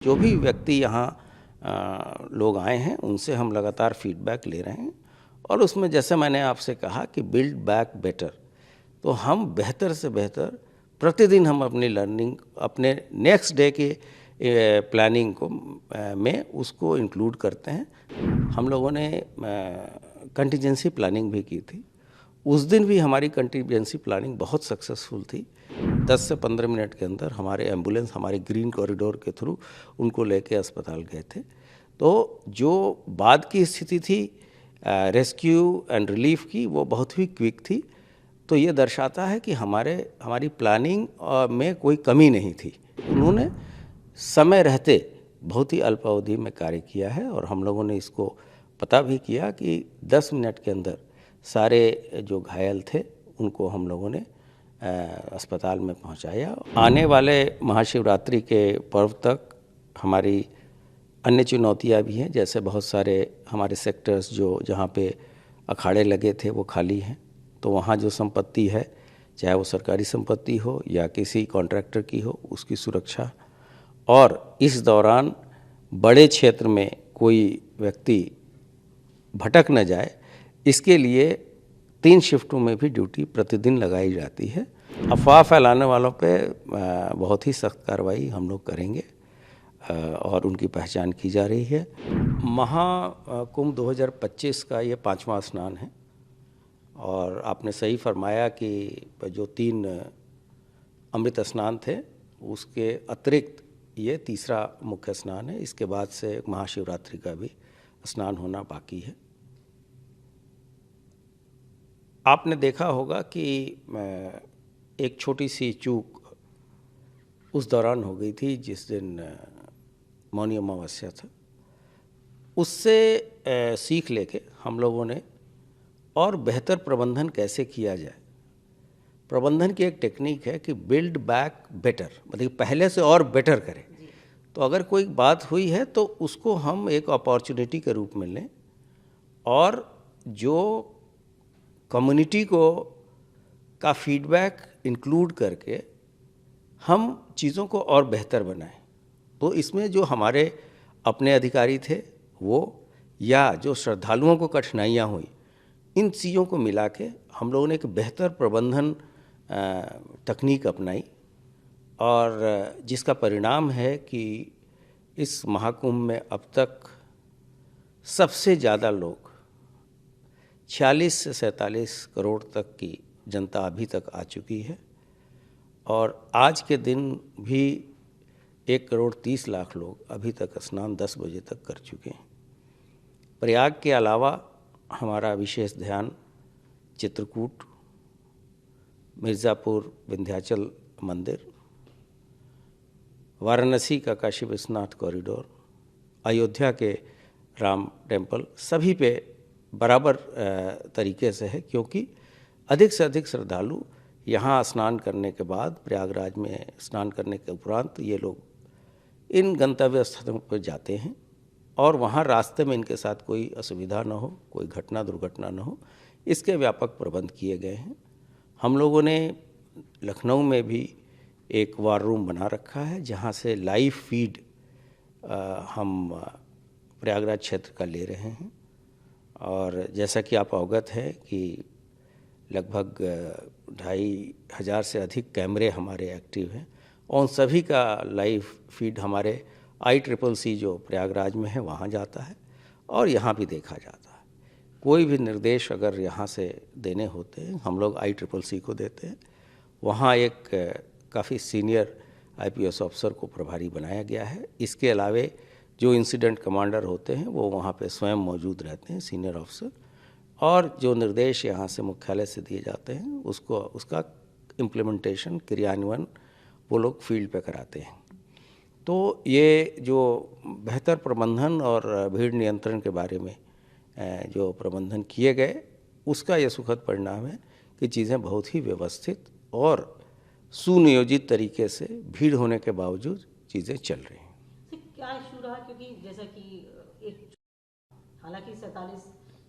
जो भी व्यक्ति यहाँ लोग आए हैं उनसे हम लगातार फीडबैक ले रहे हैं और उसमें जैसे मैंने आपसे कहा कि बिल्ड बैक बेटर, तो हम बेहतर से बेहतर प्रतिदिन हम अपनी लर्निंग अपने नेक्स्ट डे के प्लानिंग को में उसको इंक्लूड करते हैं। हम लोगों ने कंटीजेंसी प्लानिंग भी की थी। उस दिन भी हमारी कंटीजेंसी प्लानिंग बहुत सक्सेसफुल थी। 10 से 15 मिनट के अंदर हमारे एम्बुलेंस हमारे ग्रीन कॉरिडोर के थ्रू उनको लेके अस्पताल गए थे। तो जो बाद की स्थिति थी रेस्क्यू एंड रिलीफ की, वो बहुत ही क्विक थी। तो ये दर्शाता है कि हमारी प्लानिंग में कोई कमी नहीं थी। उन्होंने समय रहते बहुत ही अल्पावधि में कार्य किया है और हम लोगों ने इसको पता भी किया कि 10 मिनट के अंदर सारे जो घायल थे उनको हम लोगों ने अस्पताल में पहुंचाया। आने वाले महाशिवरात्रि के पर्व तक हमारी अन्य चुनौतियां भी हैं, जैसे बहुत सारे हमारे सेक्टर्स जो जहां पे अखाड़े लगे थे वो खाली हैं, तो वहाँ जो संपत्ति है, चाहे वो सरकारी संपत्ति हो या किसी कॉन्ट्रैक्टर की हो, उसकी सुरक्षा, और इस दौरान बड़े क्षेत्र में कोई व्यक्ति भटक न जाए, इसके लिए 3 शिफ्टों में भी ड्यूटी प्रतिदिन लगाई जाती है। अफवाह फैलाने वालों पे बहुत ही सख्त कार्रवाई हम लोग करेंगे और उनकी पहचान की जा रही है। महाकुंभ 2025 का ये 5वां स्नान है और आपने सही फरमाया कि जो 3 अमृत स्नान थे उसके अतिरिक्त ये तीसरा मुख्य स्नान है। इसके बाद से महाशिवरात्रि का भी स्नान होना बाकी है। आपने देखा होगा कि एक छोटी सी चूक उस दौरान हो गई थी जिस दिन मौनी अमावस्या था। उससे सीख लेके हम लोगों ने और बेहतर प्रबंधन कैसे किया जाए। प्रबंधन की एक टेक्निक है कि बिल्ड बैक बेटर, मतलब पहले से और बेटर करें। तो अगर कोई बात हुई है तो उसको हम एक अपॉर्चुनिटी के रूप में लें और जो कम्युनिटी को का फीडबैक इंक्लूड करके हम चीज़ों को और बेहतर बनाएं। तो इसमें जो हमारे अपने अधिकारी थे वो, या जो श्रद्धालुओं को कठिनाइयाँ हुई, इन चीज़ों को मिला के हम लोगों ने एक बेहतर प्रबंधन तकनीक अपनाई और जिसका परिणाम है कि इस महाकुंभ में अब तक सबसे ज़्यादा लोग 46 से 47 करोड़ तक की जनता अभी तक आ चुकी है और आज के दिन भी 1 करोड़ 30 लाख लोग अभी तक स्नान 10 बजे तक कर चुके हैं। प्रयाग के अलावा हमारा विशेष ध्यान चित्रकूट, मिर्ज़ापुर विंध्याचल मंदिर, वाराणसी का काशी विश्वनाथ कॉरिडोर, अयोध्या के राम टेम्पल, सभी पे बराबर तरीके से है, क्योंकि अधिक से अधिक श्रद्धालु यहाँ स्नान करने के बाद, प्रयागराज में स्नान करने के उपरांत ये लोग इन गंतव्य स्थलों पर जाते हैं और वहाँ रास्ते में इनके साथ कोई असुविधा न हो, कोई घटना दुर्घटना न हो, इसके व्यापक प्रबंध किए गए हैं। हम लोगों ने लखनऊ में भी एक वार रूम बना रखा है जहाँ से लाइव फीड हम प्रयागराज क्षेत्र का ले रहे हैं और जैसा कि आप अवगत हैं कि लगभग 2500 से अधिक कैमरे हमारे एक्टिव हैं और उन सभी का लाइव फीड हमारे ICCC जो प्रयागराज में है वहाँ जाता है और यहाँ भी देखा जाता है। कोई भी निर्देश अगर यहाँ से देने होते हैं हम लोग ICCC को देते हैं। वहाँ एक काफ़ी सीनियर IPS ऑफिसर को प्रभारी बनाया गया है। इसके अलावे जो इंसिडेंट कमांडर होते हैं वो वहाँ पे स्वयं मौजूद रहते हैं, सीनियर ऑफिसर, और जो निर्देश यहाँ से मुख्यालय से दिए जाते हैं उसका इम्प्लीमेंटेशन, क्रियान्वयन वो लोग फील्ड पे कराते हैं। तो ये जो बेहतर प्रबंधन और भीड़ नियंत्रण के बारे में जो प्रबंधन किए गए उसका ये सुखद परिणाम है कि चीज़ें बहुत ही व्यवस्थित और सुनियोजित तरीके से भीड़ होने के बावजूद चीज़ें चल रही हैं। क्या इशू रहा, क्योंकि जैसा कि एक हालांकि 47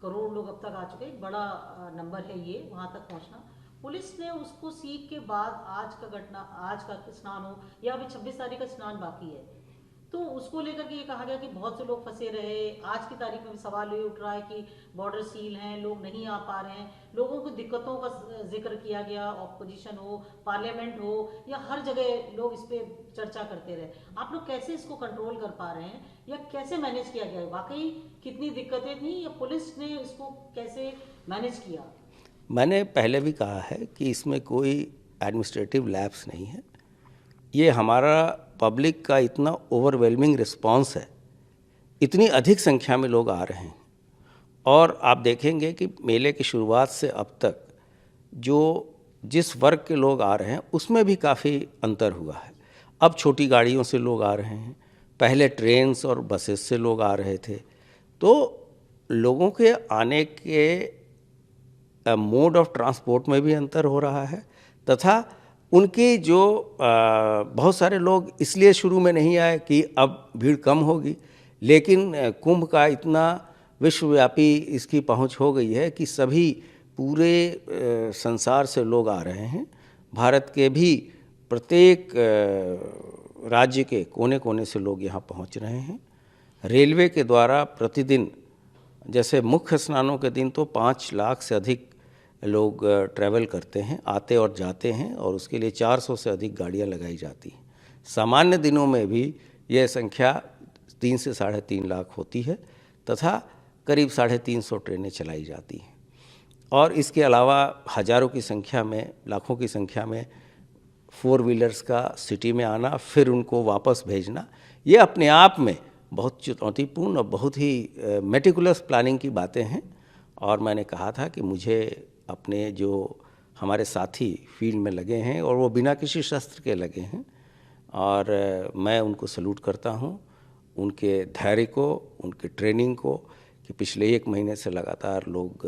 करोड़ लोग अब तक आ चुके, एक बड़ा नंबर है ये, वहाँ तक पहुँचना। पुलिस ने उसको सीख के बाद आज का स्नान हो या अभी 26 तारीख का स्नान बाकी है, तो उसको लेकर के ये कहा गया कि बहुत से लोग फंसे रहे। आज की तारीख में भी सवाल ये उठ रहा है कि बॉर्डर सील हैं, लोग नहीं आ पा रहे हैं, लोगों को दिक्कतों का जिक्र किया गया, ऑपोजिशन हो, पार्लियामेंट हो, या हर जगह लोग इस पे चर्चा करते रहे। आप लोग कैसे इसको कंट्रोल कर पा रहे हैं, या कैसे मैनेज किया गया? वाकई कितनी दिक्कतें थी, या पुलिस ने इसको कैसे मैनेज किया? मैंने पहले भी कहा है कि इसमें कोई एडमिनिस्ट्रेटिव लैप्स नहीं है। ये हमारा पब्लिक का इतना ओवरवेलमिंग रिस्पांस है, इतनी अधिक संख्या में लोग आ रहे हैं, और आप देखेंगे कि मेले की शुरुआत से अब तक जो जिस वर्ग के लोग आ रहे हैं उसमें भी काफ़ी अंतर हुआ है। अब छोटी गाड़ियों से लोग आ रहे हैं, पहले ट्रेन्स और बसेस से लोग आ रहे थे। तो लोगों के आने के मोड ऑफ ट्रांसपोर्ट में भी अंतर हो रहा है, तथा उनकी जो बहुत सारे लोग इसलिए शुरू में नहीं आए कि अब भीड़ कम होगी, लेकिन कुंभ का इतना विश्वव्यापी इसकी पहुंच हो गई है कि सभी पूरे संसार से लोग आ रहे हैं। भारत के भी प्रत्येक राज्य के कोने कोने से लोग यहाँ पहुँच रहे हैं। रेलवे के द्वारा प्रतिदिन, जैसे मुख्य स्नानों के दिन तो 5 लाख से अधिक लोग ट्रैवल करते हैं, आते और जाते हैं, और उसके लिए 400 से अधिक गाड़ियाँ लगाई जाती हैं। सामान्य दिनों में भी यह संख्या 3 से 3.5 लाख होती है, तथा करीब 350 ट्रेनें चलाई जाती हैं। और इसके अलावा हज़ारों की संख्या में, लाखों की संख्या में 4 व्हीलर्स का सिटी में आना, फिर उनको वापस भेजना, ये अपने आप में बहुत चुनौतीपूर्ण और बहुत ही मेटिकुलस प्लानिंग की बातें हैं। और मैंने कहा था कि मुझे अपने जो हमारे साथी फील्ड में लगे हैं और वो बिना किसी शस्त्र के लगे हैं, और मैं उनको सल्यूट करता हूँ, उनके धैर्य को, उनके ट्रेनिंग को, कि पिछले 1 महीने से लगातार लोग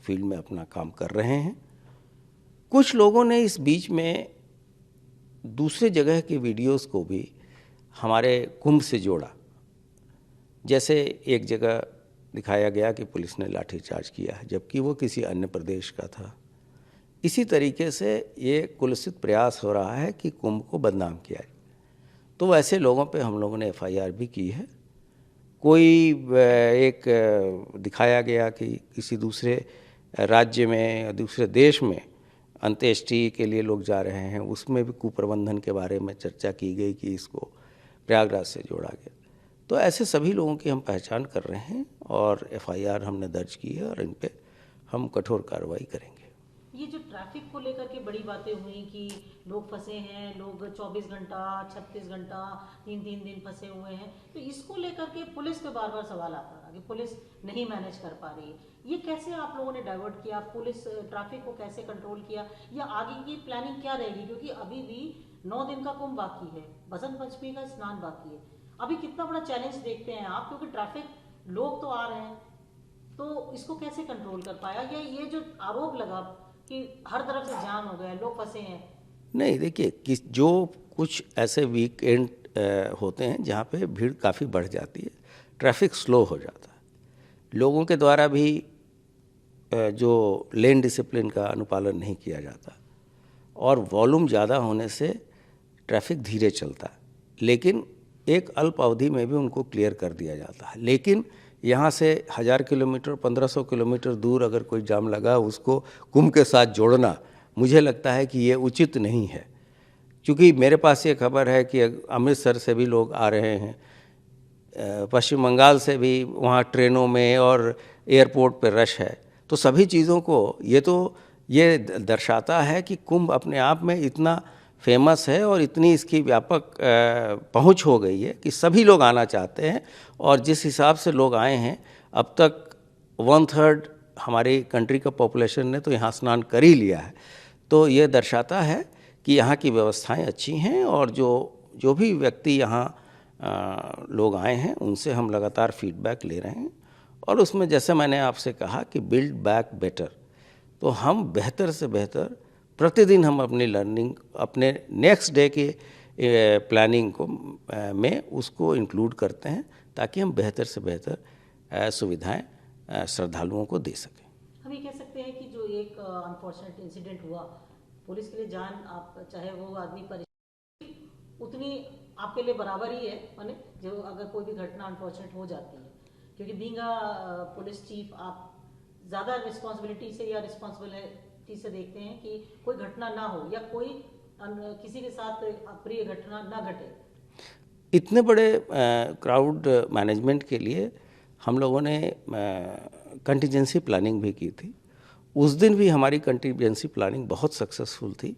फील्ड में अपना काम कर रहे हैं। कुछ लोगों ने इस बीच में दूसरे जगह के वीडियोस को भी हमारे कुंभ से जोड़ा। जैसे एक जगह दिखाया गया कि पुलिस ने लाठीचार्ज किया है, जबकि वो किसी अन्य प्रदेश का था। इसी तरीके से ये कुलसित प्रयास हो रहा है कि कुंभ को बदनाम किया जाए। तो ऐसे लोगों पे हम लोगों ने FIR भी की है। कोई एक दिखाया गया कि किसी दूसरे राज्य में, दूसरे देश में अंत्येष्टि के लिए लोग जा रहे हैं, उसमें भी कुप्रबंधन के बारे में चर्चा की गई कि इसको प्रयागराज से जोड़ा गया। तो ऐसे सभी लोगों की हम पहचान कर रहे हैं, और FIR हमने दर्ज की है, और इन पे हम कठोर कार्रवाई करेंगे। ये जो ट्रैफिक को लेकर के बड़ी बातें हुई कि लोग फंसे हैं, लोग 24 घंटा 36 घंटा 3-3 दिन फंसे हुए हैं, तो इसको लेकर के पुलिस पे बार बार सवाल आता रहा कि पुलिस नहीं मैनेज कर पा रही है। ये कैसे आप लोगों ने डाइवर्ट किया, पुलिस ट्रैफिक को कैसे कंट्रोल किया, या आगे की प्लानिंग क्या रहेगी? क्योंकि अभी भी 9 दिन का कुंभ बाकी है, बसंत पंचमी का स्नान बाकी है। अभी कितना बड़ा चैलेंज देखते हैं आप, क्योंकि ट्रैफिक लोग तो आ रहे हैं, तो इसको कैसे कंट्रोल कर पाया? या ये जो आरोप लगा कि हर तरफ से जाम हो गया, लोग फंसे हैं? नहीं, देखिए कि जो कुछ ऐसे वीकेंड होते हैं जहाँ पे भीड़ काफ़ी बढ़ जाती है, ट्रैफिक स्लो हो जाता है, लोगों के द्वारा भी जो लेन डिसिप्लिन का अनुपालन नहीं किया जाता, और वॉल्यूम ज़्यादा होने से ट्रैफिक धीरे चलता है, लेकिन एक अल्प अवधि में भी उनको क्लियर कर दिया जाता है। लेकिन यहाँ से 1000 किलोमीटर 1500 किलोमीटर दूर अगर कोई जाम लगा, उसको कुंभ के साथ जोड़ना, मुझे लगता है कि ये उचित नहीं है। क्योंकि मेरे पास ये खबर है कि अमृतसर से भी लोग आ रहे हैं, पश्चिम बंगाल से भी वहाँ ट्रेनों में और एयरपोर्ट पर रश है। तो सभी चीज़ों को ये दर्शाता है कि कुंभ अपने आप में इतना फेमस है और इतनी इसकी व्यापक पहुंच हो गई है कि सभी लोग आना चाहते हैं। और जिस हिसाब से लोग आए हैं, अब तक 1/3 हमारी कंट्री का पॉपुलेशन ने तो यहाँ स्नान कर ही लिया है। तो ये दर्शाता है कि यहाँ की व्यवस्थाएं अच्छी हैं, और जो भी व्यक्ति यहाँ लोग आए हैं उनसे हम लगातार फीडबैक ले रहे हैं। और उसमें जैसे मैंने आपसे कहा कि बिल्ड बैक बेटर, तो हम बेहतर से बेहतर प्रतिदिन हम अपनी लर्निंग, अपने नेक्स्ट डे की प्लानिंग को में उसको इंक्लूड करते हैं, ताकि हम बेहतर से बेहतर सुविधाएं श्रद्धालुओं को दे सकें। हम ये कह सकते हैं कि जो एक अनफॉर्चुनेट इंसिडेंट हुआ, पुलिस के लिए जान, आप चाहे वो आदमी उतनी आपके लिए बराबर ही है, माने जो अगर कोई भी घटना अनफॉर्चुनेट हो जाती है, क्योंकि बीइंग अ पुलिस चीफ आप ज़्यादा रिस्पॉन्सिबिलिटी से या रिस्पॉन्सिबिलिटी से देखते हैं कि कोई घटना ना हो या कोई किसी के साथ अप्रिय घटना ना घटे। इतने बड़े क्राउड मैनेजमेंट के लिए हम लोगों ने कंटिजेंसी प्लानिंग भी की थी। उस दिन भी हमारी कंटिजेंसी प्लानिंग बहुत सक्सेसफुल थी।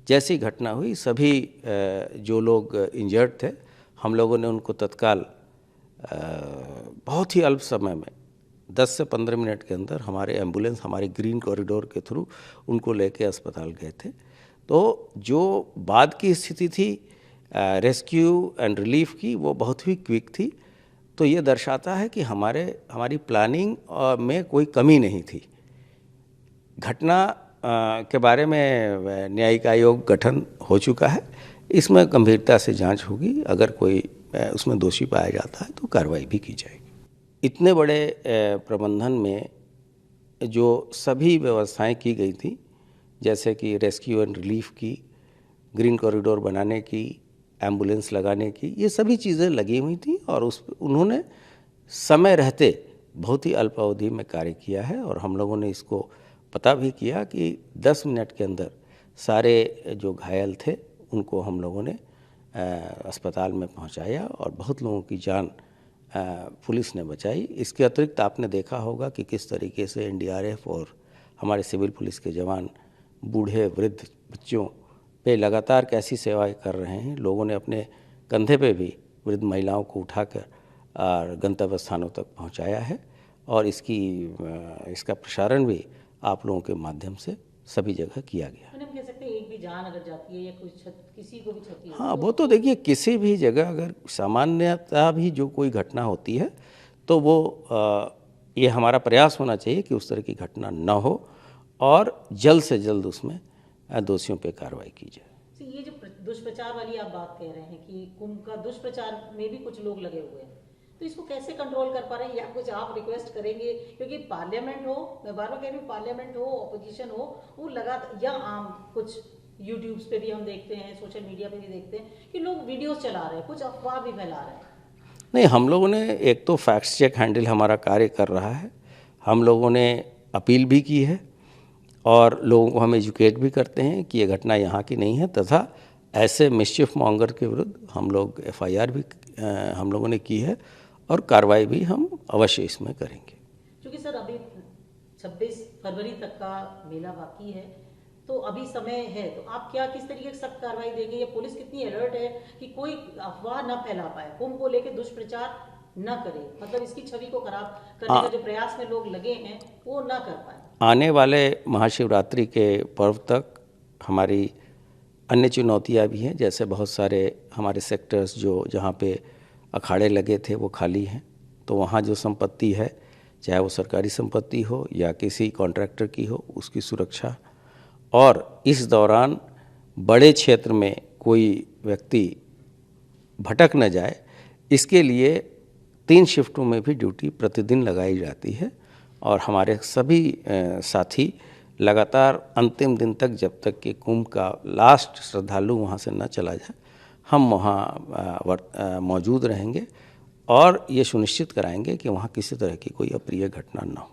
जैसी घटना हुई सभी जो लोग इंजर्ड थे हम लोगों ने उनको तत्काल बहुत ही अल्प समय में 10 से 15 मिनट के अंदर हमारे एम्बुलेंस हमारे ग्रीन कॉरिडोर के थ्रू उनको लेके अस्पताल गए थे। तो जो बाद की स्थिति थी रेस्क्यू एंड रिलीफ की वो बहुत ही क्विक थी। तो ये दर्शाता है कि हमारी प्लानिंग में कोई कमी नहीं थी। घटना के बारे में न्यायिक आयोग गठन हो चुका है, इसमें गंभीरता से जांच होगी। अगर कोई उसमें दोषी पाया जाता है तो कार्रवाई भी की जाएगी। इतने बड़े प्रबंधन में जो सभी व्यवस्थाएं की गई थी, जैसे कि रेस्क्यू एंड रिलीफ की, ग्रीन कॉरिडोर बनाने की, एम्बुलेंस लगाने की, ये सभी चीज़ें लगी हुई थी और उन्होंने समय रहते बहुत ही अल्प अवधि में कार्य किया है। और हम लोगों ने इसको पता भी किया कि 10 मिनट के अंदर सारे जो घायल थे उनको हम लोगों ने अस्पताल में पहुंचाया और बहुत लोगों की जान पुलिस ने बचाई। इसके अतिरिक्त आपने देखा होगा कि किस तरीके से एनडीआरएफ और हमारे सिविल पुलिस के जवान बूढ़े वृद्ध बच्चों पे लगातार कैसी सेवाएं कर रहे हैं। लोगों ने अपने कंधे पे भी वृद्ध महिलाओं को उठाकर और गंतव्य स्थानों तक पहुंचाया है और इसका प्रसारण भी आप लोगों के माध्यम से सभी जगह किया गया। हम कह सकते हैं एक भी जान अगर जाती है या किसी को भी क्षति हो, हाँ, वो तो देखिए किसी भी जगह अगर सामान्यतः भी जो कोई घटना होती है तो वो ये हमारा प्रयास होना चाहिए कि उस तरह की घटना न हो और जल्द से जल्द उसमें दोषियों पे कार्रवाई की जाए। ये जो दुष्प्रचार वाली आप बात कह रहे हैं कि कुंभ का दुष्प्रचार में भी कुछ लोग लगे हुए हैं, तो इसको कैसे कंट्रोल कर पा रहे हैं या कुछ आप रिक्वेस्ट करेंगे? क्योंकि पार्लियामेंट हो, मैं बार बार कह रही हूँ, पार्लियामेंट हो, ऑपोजिशन हो, वो लगातार या आम कुछ यूट्यूब्स पे भी हम देखते हैं, सोशल मीडिया पे भी देखते हैं कि लोग वीडियोस चला रहे हैं, कुछ अफवाह भी फैला रहे हैं। नहीं, हम लोगों ने एक तो फैक्ट चेक हैंडल हमारा कार्य कर रहा है। हम लोगों ने अपील भी की है और लोगों को हम एजुकेट भी करते हैं कि ये घटना यहाँ की नहीं है, तथा ऐसे मिस्चिफ मॉन्गर के विरुद्ध हम लोग FIR भी हम लोगों ने की है और कार्रवाई भी हम अवश्य इसमें करेंगे। क्योंकि सर अभी 26 फरवरी तक का मेला बाकी है, तो अभी समय है, तो आप क्या किस तरीके से सख्त कार्रवाई देंगे या पुलिस कितनी अलर्ट है कि कोई अफवाह न फैला पाए, कुंभ को लेकर दुष्प्रचार न करे, मतलब इसकी छवि को खराब करने का जो प्रयास में लोग लगे हैं वो न कर पाए? आने वाले महाशिवरात्रि के पर्व तक हमारी अन्य चुनौतियां भी हैं। जैसे बहुत सारे हमारे सेक्टर्स जहाँ पे अखाड़े लगे थे वो खाली हैं, तो वहाँ जो संपत्ति है, चाहे वो सरकारी संपत्ति हो या किसी कॉन्ट्रैक्टर की हो, उसकी सुरक्षा, और इस दौरान बड़े क्षेत्र में कोई व्यक्ति भटक न जाए, इसके लिए 3 शिफ्टों में भी ड्यूटी प्रतिदिन लगाई जाती है। और हमारे सभी साथी लगातार अंतिम दिन तक, जब तक कि कुंभ का लास्ट श्रद्धालु वहाँ से न चला जाए, हम वहाँ मौजूद रहेंगे और ये सुनिश्चित कराएंगे कि वहाँ किसी तरह की कोई अप्रिय घटना न हो।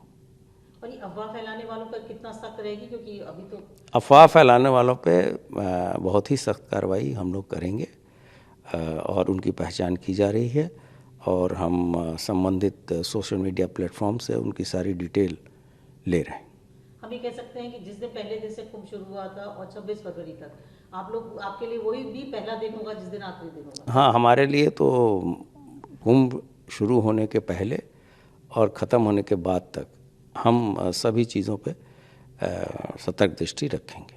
और ये अफवाह फैलाने वालों पर कितना सख्त रहेगी? क्योंकि अभी तो अफवाह फैलाने वालों पे बहुत ही सख्त कार्रवाई हम लोग करेंगे और उनकी पहचान की जा रही है और हम संबंधित सोशल मीडिया प्लेटफॉर्म से उनकी सारी डिटेल ले रहे हैं। हम ये कह सकते हैं कि जिस दिन पहले दिन से कुंभ शुरू हुआ था और 26 फरवरी तक आपके लिए वही भी पहला दिन होगा जिस दिन आखिरी दिन होगा? हाँ, हमारे लिए तो कुंभ शुरू होने के पहले और ख़त्म होने के बाद तक हम सभी चीज़ों पे सतर्क दृष्टि रखेंगे।